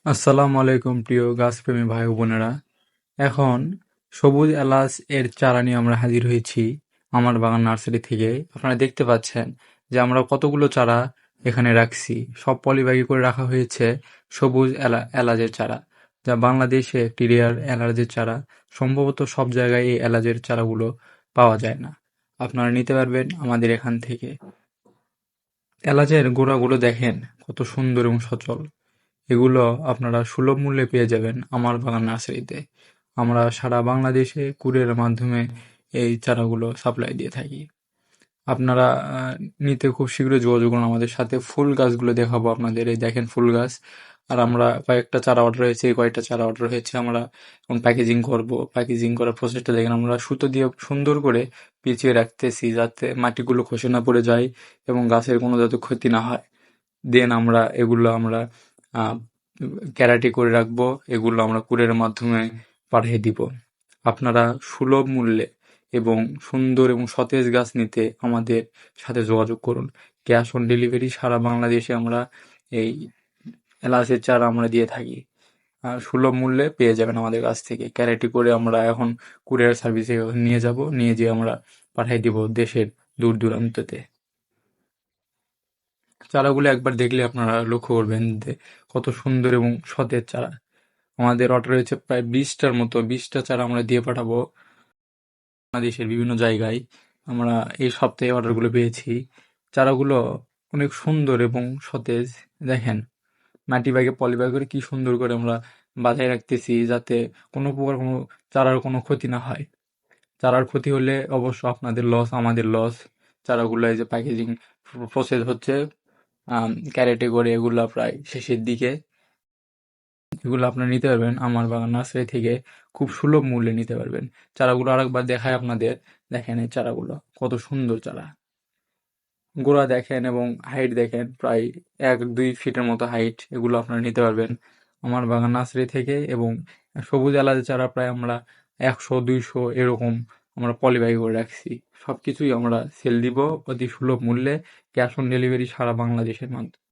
আসসালামু আলাইকুম প্রিয় গাছপ্রেমী ভাই ও বোনেরা। এখন সবুজ এলাচ এর চারা নিয়ে আমরা হাজির হয়েছি আমার বাগান নার্সারি থেকে। আপনারা দেখতে পাচ্ছেন যে আমরা কতগুলো চারা এখানে রাখছি, সব পলিব্যাগে করে রাখা হয়েছে সবুজ এলাচের চারা, যা বাংলাদেশে একটি রেয়ার এলাচের চারা। সম্ভবত সব জায়গায় এই এলাচের চারাগুলো পাওয়া যায় না। আপনারা নিতে পারবেন আমাদের এখান থেকে। এলাচের গোড়াগুলো দেখেন কত সুন্দর এবং সচল। এগুলো আপনারা সুলভ মূল্যে পেয়ে যাবেন আমার বাগান নার্সারিতে। আমরা সারা বাংলাদেশে কুরিয়ারের মাধ্যমে এই চারাগুলো সাপ্লাই দিয়ে থাকি। আপনারা নিতে খুব শীঘ্রই যোগাযোগ করুন আমাদের সাথে। ফুল গাছগুলো দেখাবো আপনাদের, এই দেখেন ফুল গাছ। আর আমরা কয়েকটা চারা অর্ডার হয়েছে, কয়েকটা চারা অর্ডার হয়েছে, আমরা এখন প্যাকেজিং করব। প্যাকেজিং করার প্রসেসটা দেখেন, আমরা সুতো দিয়ে সুন্দর করে পেঁচিয়ে রাখতেছি যাতে মাটিগুলো খসে না পড়ে যায় এবং গাছের কোনো যাতে ক্ষতি না হয়। দেন আমরা আহ, ক্যারাটে করে রাখবো, এগুলো আমরা কুরিয়ারের মাধ্যমে পাঠিয়ে দিব। আপনারা সুলভ মূল্যে এবং সুন্দর এবং সতেজ গাছ নিতে আমাদের সাথে যোগাযোগ করুন। ক্যাশ অন ডেলিভারি সারা বাংলাদেশে আমরা এই এলাচের চারা আমরা দিয়ে থাকি। সুলভ মূল্যে পেয়ে যাবেন আমাদের কাছ থেকে। ক্যারেটে করে আমরা এখন কুরিয়ার সার্ভিসে নিয়ে যাব, নিয়ে যেয়ে আমরা পাঠিয়ে দিব দেশের দূর দূরান্ততে। চারাগুলো একবার দেখলে আপনারা লক্ষ্য করবেন যে কত সুন্দর এবং সতেজ চারা। আমাদের অর্ডার হয়েছে প্রায় 20টার মতো, 20টা চারা আমরা দিয়ে পাঠাবো বাংলাদেশের বিভিন্ন জায়গায়। আমরা এই সপ্তাহে অর্ডারগুলো পেয়েছি। চারাগুলো অনেক সুন্দর এবং সতেজ। দেখেন মাটি ব্যাগে পলি ব্যাগ করে কি সুন্দর করে আমরা বাজায় রাখতেছি যাতে কোনো প্রকার কোনো চারার কোনো ক্ষতি না হয়। চারার ক্ষতি হলে অবশ্য আপনাদের লস, আমাদের লস। চারাগুলো এই যে প্যাকেজিং প্রসেস হচ্ছে, ক্যারেটে করে এগুলা প্রায় শেষের দিকে। এগুলো আপনারা নিতে পারবেন আমার বাগান নার্সারি থেকে, খুব সুলভ মূল্যে নিতে পারবেন। চারাগুলো আরেকবার দেখায় আপনাদের। দেখেন এই চারাগুলো কত সুন্দর চারা। গোড়া দেখেন এবং হাইট দেখেন, প্রায় 1-2 ফিটের মতো হাইট। এগুলো আপনারা নিতে পারবেন আমার বাগান নার্সারি থেকে। এবং সবুজ এলাচের চারা প্রায় আমরা 100-200 এরকম আমরা পলিব্যাগে করে রাখছি। সবকিছুই আমরা সেল দিব অতি সুলভ মূল্যে, ক্যাশ অন ডেলিভারি সারা বাংলাদেশের মাধ্যমে।